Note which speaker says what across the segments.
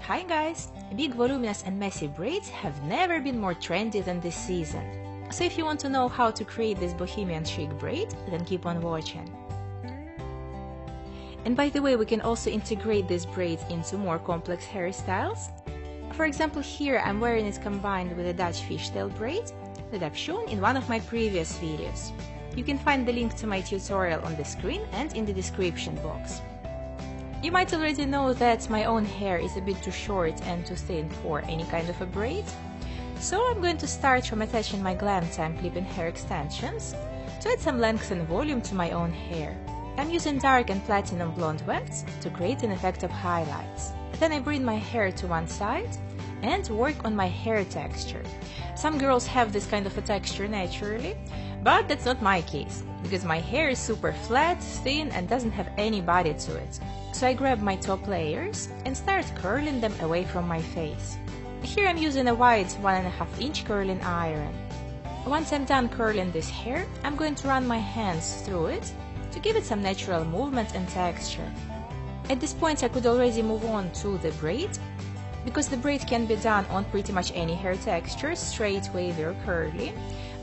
Speaker 1: Hi guys! Big, voluminous and messy braids have never been more trendy than this season. So if you want to know how to create this bohemian chic braid, then keep on watching. And by the way, we can also integrate these braids into more complex hairstyles. For example, here I'm wearing it combined with a Dutch fishtail braid that I've shown in one of my previous videos. You can find the link to my tutorial on the screen and in the description box. You might already know that my own hair is a bit too short and too thin for any kind of a braid. So I'm going to start from attaching my glam time clip-in hair extensions to add some length and volume to my own hair. I'm using dark and platinum blonde wefts to create an effect of highlights. Then I bring my hair to one side and work on my hair texture. Some girls have this kind of a texture naturally, but that's not my case, because my hair is super flat, thin and doesn't have any body to it. So I grab my top layers and start curling them away from my face. Here I'm using a wide 1.5 inch curling iron. Once I'm done curling this hair, I'm going to run my hands through it to give it some natural movement and texture. At this point I could already move on to the braid, because the braid can be done on pretty much any hair texture, straight, wavy or curly,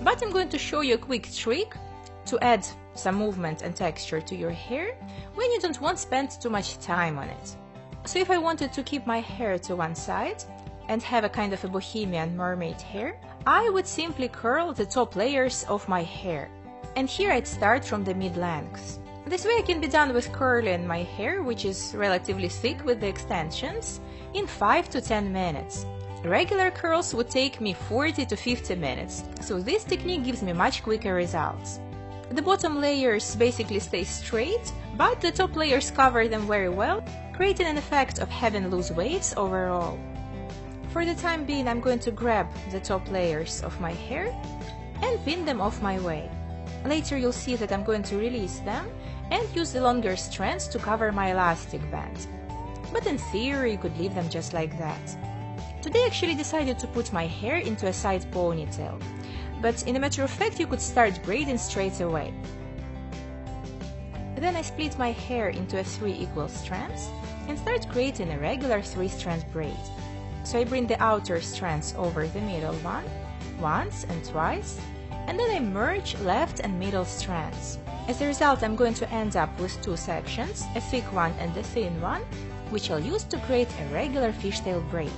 Speaker 1: but I'm going to show you a quick trick to add some movement and texture to your hair when you don't want to spend too much time on it. So if I wanted to keep my hair to one side and have a kind of a bohemian mermaid hair, I would simply curl the top layers of my hair. And here I'd start from the mid-length. This way I can be done with curling my hair, which is relatively thick with the extensions, in 5 to 10 minutes. Regular curls would take me 40 to 50 minutes, so this technique gives me much quicker results. The bottom layers basically stay straight, but the top layers cover them very well, creating an effect of having loose waves overall. For the time being, I'm going to grab the top layers of my hair and pin them off my way. Later you'll see that I'm going to release them and use the longer strands to cover my elastic band. But in theory, you could leave them just like that. Today I actually decided to put my hair into a side ponytail, but in a matter of fact you could start braiding straight away. Then I split my hair into 3 equal strands and start creating a regular 3-strand braid. So I bring the outer strands over the middle one, once and twice, and then I merge left and middle strands. As a result, I'm going to end up with 2 sections, a thick one and a thin one, which I'll use to create a regular fishtail braid.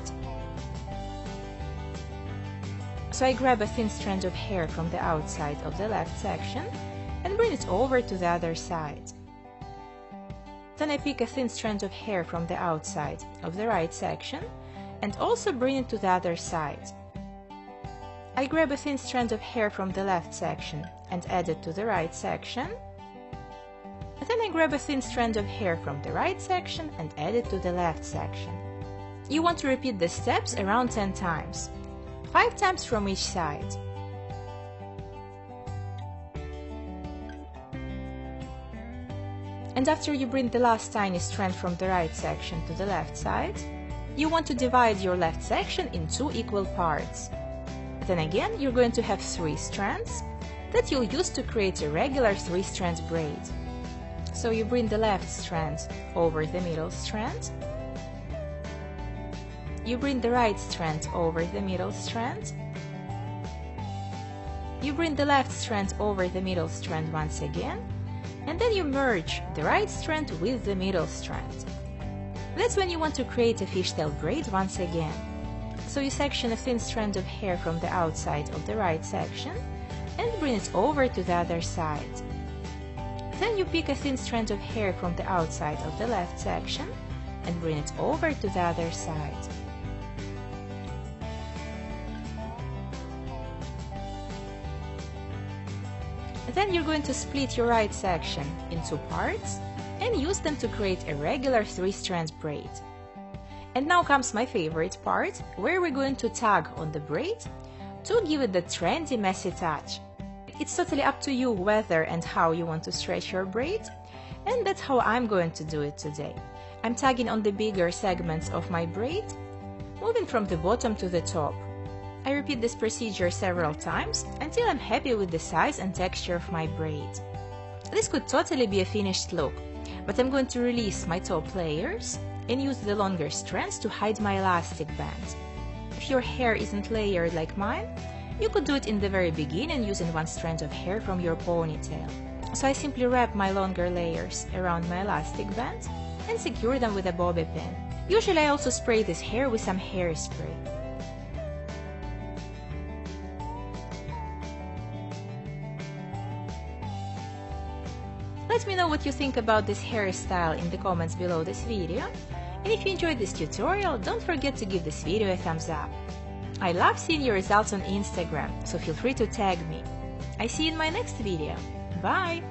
Speaker 1: So I grab a thin strand of hair from the outside of the left section and bring it over to the other side. Then I pick a thin strand of hair from the outside of the right section and also bring it to the other side. I grab a thin strand of hair from the left section and add it to the right section. Then I grab a thin strand of hair from the right section and add it to the left section. You want to repeat the steps around 10 times. 5 times from each side. And after you bring the last tiny strand from the right section to the left side, you want to divide your left section in 2 equal parts. Then again, you're going to have 3 strands that you'll use to create a regular 3-strand braid. So you bring the left strand over the middle strand, you bring the right strand over the middle strand, you bring the left strand over the middle strand once again, and then you merge the right strand with the middle strand. That's when you want to create a fishtail braid once again. So you section a thin strand of hair from the outside of the right section and bring it over to the other side. Then you pick a thin strand of hair from the outside of the left section and bring it over to the other side. Then you're going to split your right section in 2 parts and use them to create a regular 3-strand braid. And now comes my favorite part, where we're going to tug on the braid to give it the trendy, messy touch. It's totally up to you whether and how you want to stretch your braid, and that's how I'm going to do it today. I'm tugging on the bigger segments of my braid, moving from the bottom to the top. I repeat this procedure several times until I'm happy with the size and texture of my braid. This could totally be a finished look, but I'm going to release my top layers and use the longer strands to hide my elastic band. If your hair isn't layered like mine, you could do it in the very beginning using one strand of hair from your ponytail. So I simply wrap my longer layers around my elastic band and secure them with a bobby pin. Usually I also spray this hair with some hairspray. Let me know what you think about this hairstyle in the comments below this video. And if you enjoyed this tutorial, don't forget to give this video a thumbs up. I love seeing your results on Instagram, so feel free to tag me. I see you in my next video. Bye!